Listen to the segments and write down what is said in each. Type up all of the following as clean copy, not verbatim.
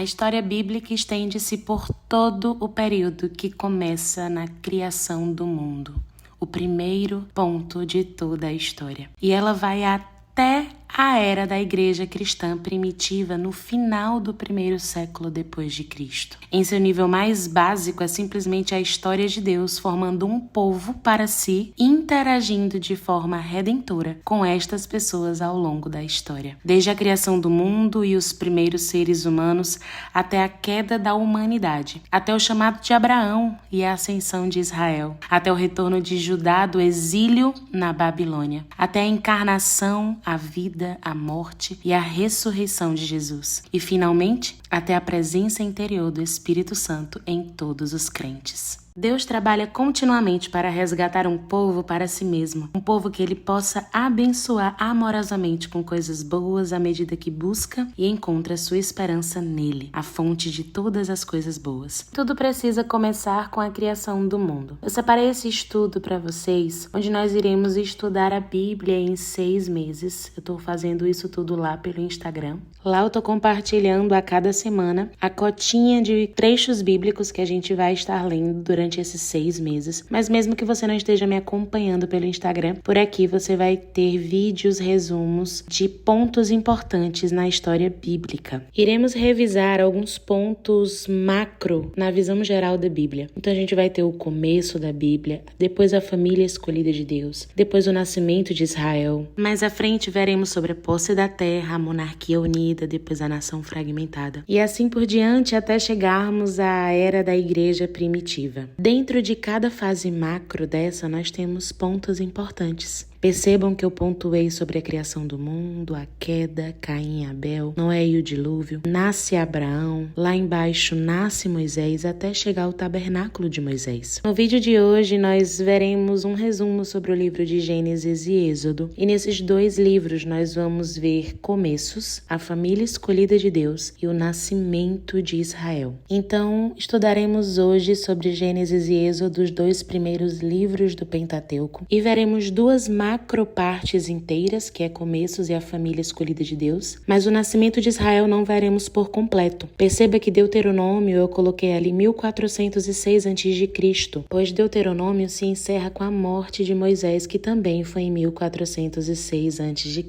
A história bíblica estende-se por todo o período que começa na criação do mundo, o primeiro ponto de toda a história. E ela vai até a era da igreja cristã primitiva no final do primeiro século depois de Cristo. Em seu nível mais básico é simplesmente a história de Deus formando um povo para si, interagindo de forma redentora com estas pessoas ao longo da história. Desde a criação do mundo e os primeiros seres humanos até a queda da humanidade, até o chamado de Abraão e a ascensão de Israel, até o retorno de Judá do exílio na Babilônia, até a encarnação, a vida, a morte e a ressurreição de Jesus. E, finalmente, até a presença interior do Espírito Santo em todos os crentes. Deus trabalha continuamente para resgatar um povo para si mesmo, um povo que ele possa abençoar amorosamente com coisas boas à medida que busca e encontra sua esperança nele, a fonte de todas as coisas boas. Tudo precisa começar com a criação do mundo. Eu separei esse estudo para vocês, onde nós iremos estudar a Bíblia em 6 meses. Eu estou fazendo isso tudo lá pelo Instagram. Lá eu estou compartilhando a cada semana a cotinha de trechos bíblicos que a gente vai estar lendo durante esses 6 meses, mas mesmo que você não esteja me acompanhando pelo Instagram, por aqui você vai ter vídeos, resumos de pontos importantes na história bíblica. Iremos revisar alguns pontos macro na visão geral da Bíblia. Então a gente vai ter o começo da Bíblia, depois a família escolhida de Deus, depois o nascimento de Israel. Mais à frente veremos sobre a posse da terra, a monarquia unida, depois a nação fragmentada. E assim por diante até chegarmos à era da igreja primitiva. Dentro de cada fase macro dessa, nós temos pontos importantes. Percebam que eu pontuei sobre a criação do mundo, a queda, Caim e Abel, Noé e o dilúvio, nasce Abraão, lá embaixo nasce Moisés até chegar ao tabernáculo de Moisés. No vídeo de hoje nós veremos um resumo sobre o livro de Gênesis e Êxodo, e nesses 2 livros nós vamos ver começos, a família escolhida de Deus e o nascimento de Israel. Então estudaremos hoje sobre Gênesis e Êxodo, os 2 primeiros livros do Pentateuco, e veremos 2 macropartes inteiras, que é começos e a família escolhida de Deus, mas o nascimento de Israel não veremos por completo. Perceba que Deuteronômio eu coloquei ali 1406 a.C., pois Deuteronômio se encerra com a morte de Moisés, que também foi em 1406 a.C.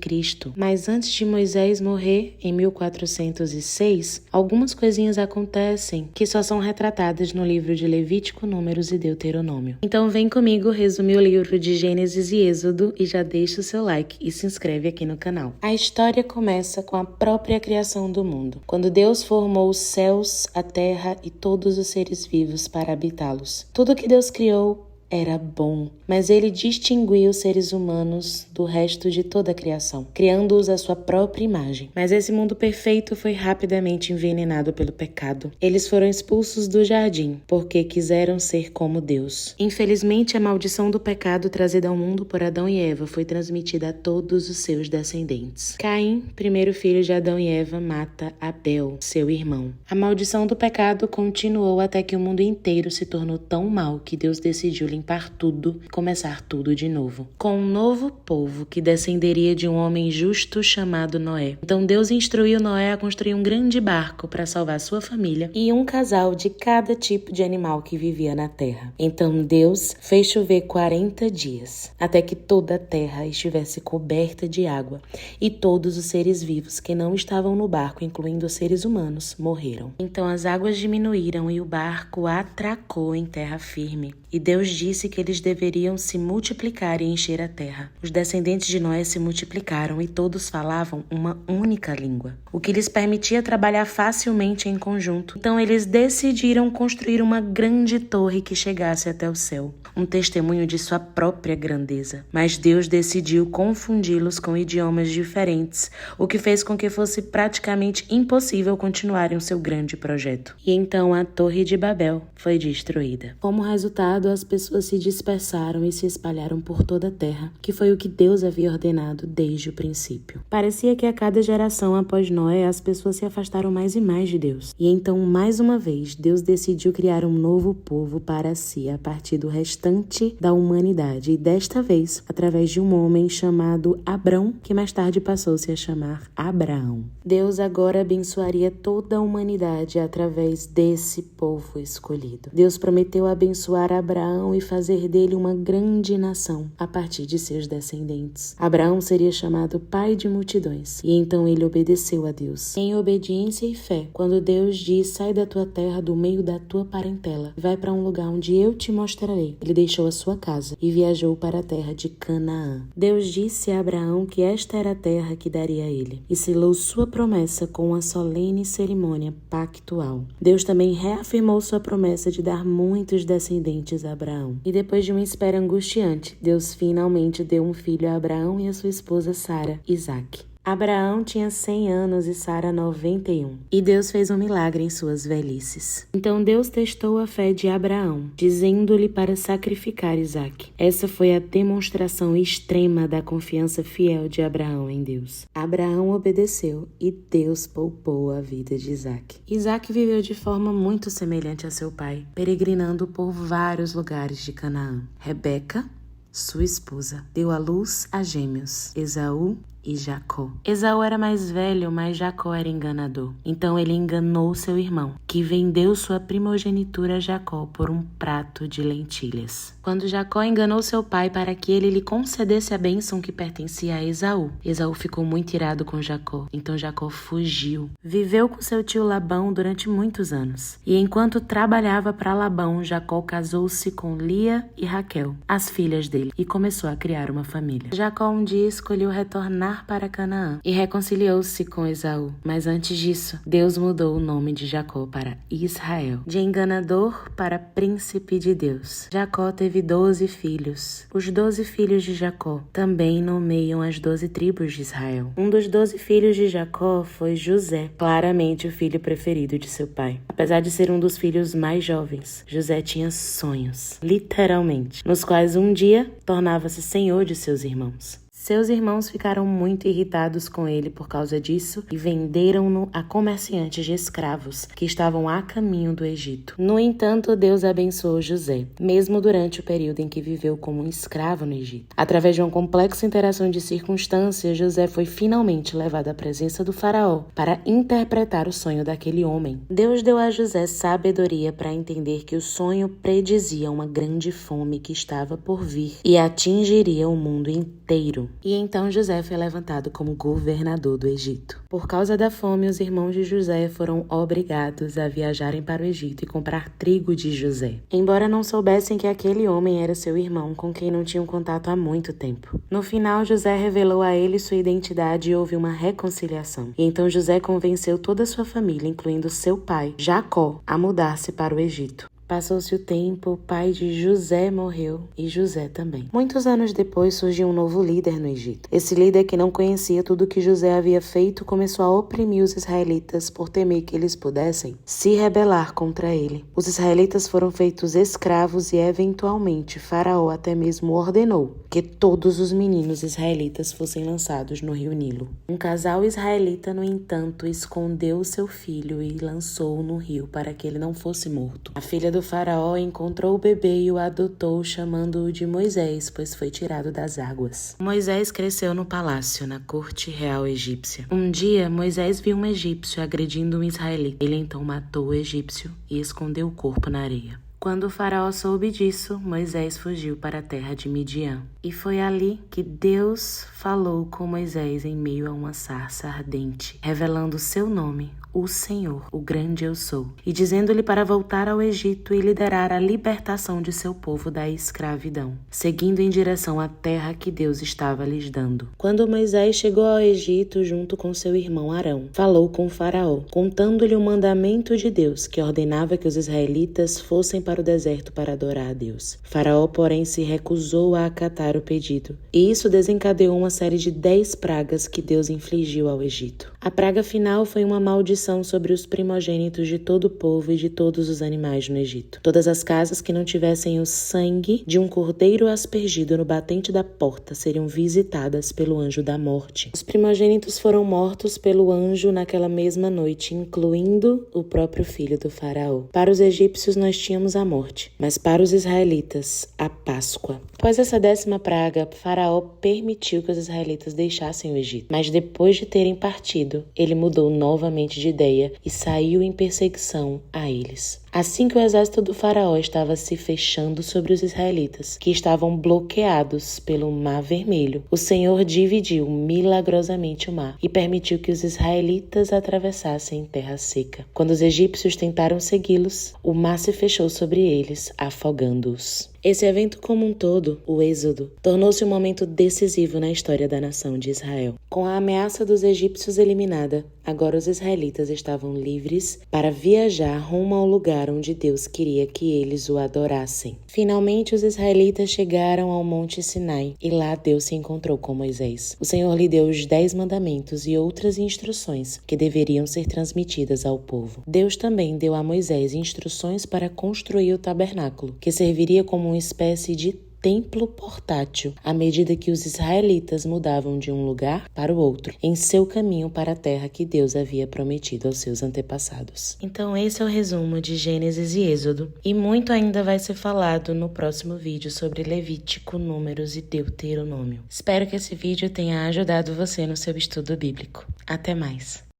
Mas antes de Moisés morrer, em 1406, algumas coisinhas acontecem que só são retratadas no livro de Levítico, Números e Deuteronômio. Então vem comigo resumir o livro de Gênesis e Êxodo e já deixa o seu like e se inscreve aqui no canal. A história começa com a própria criação do mundo, quando Deus formou os céus, a terra e todos os seres vivos para habitá-los. Tudo que Deus criou era bom, mas ele distinguiu os seres humanos do resto de toda a criação, criando-os à sua própria imagem. Mas esse mundo perfeito foi rapidamente envenenado pelo pecado. Eles foram expulsos do jardim, porque quiseram ser como Deus. Infelizmente, a maldição do pecado trazida ao mundo por Adão e Eva foi transmitida a todos os seus descendentes. Caim, primeiro filho de Adão e Eva, mata Abel, seu irmão. A maldição do pecado continuou até que o mundo inteiro se tornou tão mau que Deus decidiu limpar tudo e começar tudo de novo, com um novo povo que descenderia de um homem justo chamado Noé. Então Deus instruiu Noé a construir um grande barco para salvar sua família e um casal de cada tipo de animal que vivia na terra. Então Deus fez chover 40 dias, até que toda a terra estivesse coberta de água, e todos os seres vivos que não estavam no barco, incluindo os seres humanos, morreram. Então as águas diminuíram e o barco atracou em terra firme. E Deus disse que eles deveriam se multiplicar e encher a terra. Os descendentes de Noé se multiplicaram e todos falavam uma única língua, o que lhes permitia trabalhar facilmente em conjunto. Então eles decidiram construir uma grande torre que chegasse até o céu, um testemunho de sua própria grandeza. Mas Deus decidiu confundi-los com idiomas diferentes, o que fez com que fosse praticamente impossível continuarem o seu grande projeto. E então a Torre de Babel foi destruída. Como resultado, lado, as pessoas se dispersaram e se espalharam por toda a terra, que foi o que Deus havia ordenado desde o princípio. Parecia que a cada geração após Noé, as pessoas se afastaram mais e mais de Deus. E então, mais uma vez, Deus decidiu criar um novo povo para si, a partir do restante da humanidade, e desta vez, através de um homem chamado Abrão, que mais tarde passou-se a chamar Abraão. Deus agora abençoaria toda a humanidade através desse povo escolhido. Deus prometeu abençoar Abraão e fazer dele uma grande nação a partir de seus descendentes. Abraão seria chamado pai de multidões, e então ele obedeceu a Deus. Em obediência e fé, quando Deus diz: sai da tua terra, do meio da tua parentela, vai para um lugar onde eu te mostrarei. Ele deixou a sua casa e viajou para a terra de Canaã. Deus disse a Abraão que esta era a terra que daria a ele, e selou sua promessa com uma solene cerimônia pactual. Deus também reafirmou sua promessa de dar muitos descendentes a Abraão. E depois de uma espera angustiante, Deus finalmente deu um filho a Abraão e a sua esposa Sara, Isaque. Abraão tinha 100 anos e Sara 91. E Deus fez um milagre em suas velhices. Então Deus testou a fé de Abraão, dizendo-lhe para sacrificar Isaque. Essa foi a demonstração extrema da confiança fiel de Abraão em Deus. Abraão obedeceu e Deus poupou a vida de Isaque. Isaque viveu de forma muito semelhante a seu pai, peregrinando por vários lugares de Canaã. Rebeca, sua esposa, deu à luz a gêmeos, Esaú e Jacó. Esaú era mais velho, mas Jacó era enganador. Então ele enganou seu irmão, que vendeu sua primogenitura a Jacó por um prato de lentilhas. Quando Jacó enganou seu pai para que ele lhe concedesse a bênção que pertencia a Esaú, Esaú ficou muito irado com Jacó. Então Jacó fugiu. Viveu com seu tio Labão durante muitos anos. E enquanto trabalhava para Labão, Jacó casou-se com Lia e Raquel, as filhas dele, e começou a criar uma família. Jacó um dia escolheu retornar para Canaã e reconciliou-se com Esaú. Mas antes disso, Deus mudou o nome de Jacó para Israel, de enganador para príncipe de Deus. Jacó teve 12 filhos. Os 12 filhos de Jacó também nomeiam as 12 tribos de Israel. Um dos 12 filhos de Jacó foi José, claramente o filho preferido de seu pai. Apesar de ser um dos filhos mais jovens, José tinha sonhos, literalmente, nos quais um dia tornava-se senhor de seus irmãos. Seus irmãos ficaram muito irritados com ele por causa disso e venderam-no a comerciantes de escravos que estavam a caminho do Egito. No entanto, Deus abençoou José, mesmo durante o período em que viveu como um escravo no Egito. Através de uma complexa interação de circunstâncias, José foi finalmente levado à presença do faraó para interpretar o sonho daquele homem. Deus deu a José sabedoria para entender que o sonho predizia uma grande fome que estava por vir e atingiria o mundo inteiro. E então José foi levantado como governador do Egito. Por causa da fome, os irmãos de José foram obrigados a viajarem para o Egito e comprar trigo de José, embora não soubessem que aquele homem era seu irmão, com quem não tinham contato há muito tempo. No final, José revelou a ele sua identidade e houve uma reconciliação. E então José convenceu toda a sua família, incluindo seu pai, Jacó, a mudar-se para o Egito. Passou-se o tempo, o pai de José morreu e José também. Muitos anos depois surgiu um novo líder no Egito. Esse líder, que não conhecia tudo o que José havia feito, começou a oprimir os israelitas por temer que eles pudessem se rebelar contra ele. Os israelitas foram feitos escravos e eventualmente Faraó até mesmo ordenou que todos os meninos israelitas fossem lançados no rio Nilo. Um casal israelita, no entanto, escondeu seu filho e lançou-o no rio para que ele não fosse morto. A filha do faraó encontrou o bebê e o adotou, chamando-o de Moisés, pois foi tirado das águas. Moisés cresceu no palácio, na corte real egípcia. Um dia, Moisés viu um egípcio agredindo um israelita. Ele então matou o egípcio e escondeu o corpo na areia. Quando o faraó soube disso, Moisés fugiu para a terra de Midian. E foi ali que Deus falou com Moisés em meio a uma sarça ardente, revelando seu nome, o Senhor, o grande eu sou, e dizendo-lhe para voltar ao Egito e liderar a libertação de seu povo da escravidão, seguindo em direção à terra que Deus estava lhes dando. Quando Moisés chegou ao Egito junto com seu irmão Arão, falou com o faraó, contando-lhe o mandamento de Deus, que ordenava que os israelitas fossem para o deserto para adorar a Deus. Faraó, porém, se recusou a acatar o pedido, e isso desencadeou uma série de 10 pragas que Deus infligiu ao Egito. A praga final foi uma maldição maldição sobre os primogênitos de todo o povo e de todos os animais no Egito. Todas as casas que não tivessem o sangue de um cordeiro aspergido no batente da porta seriam visitadas pelo anjo da morte. Os primogênitos foram mortos pelo anjo naquela mesma noite, incluindo o próprio filho do faraó. Para os egípcios nós tínhamos a morte, mas para os israelitas, a Páscoa. Após essa 10ª praga, Faraó permitiu que os israelitas deixassem o Egito. Mas depois de terem partido, ele mudou novamente de ideia e saiu em perseguição a eles. Assim que o exército do faraó estava se fechando sobre os israelitas, que estavam bloqueados pelo Mar Vermelho, o Senhor dividiu milagrosamente o mar e permitiu que os israelitas atravessassem terra seca. Quando os egípcios tentaram segui-los, o mar se fechou sobre eles, afogando-os. Esse evento como um todo, o Êxodo, tornou-se um momento decisivo na história da nação de Israel. Com a ameaça dos egípcios eliminada, agora os israelitas estavam livres para viajar rumo ao lugar onde Deus queria que eles o adorassem. Finalmente, os israelitas chegaram ao Monte Sinai e lá Deus se encontrou com Moisés. O Senhor lhe deu os 10 mandamentos e outras instruções que deveriam ser transmitidas ao povo. Deus também deu a Moisés instruções para construir o tabernáculo, que serviria como uma espécie de templo portátil à medida que os israelitas mudavam de um lugar para o outro em seu caminho para a terra que Deus havia prometido aos seus antepassados. Então esse é o resumo de Gênesis e Êxodo, e muito ainda vai ser falado no próximo vídeo sobre Levítico, Números e Deuteronômio. Espero que esse vídeo tenha ajudado você no seu estudo bíblico. Até mais!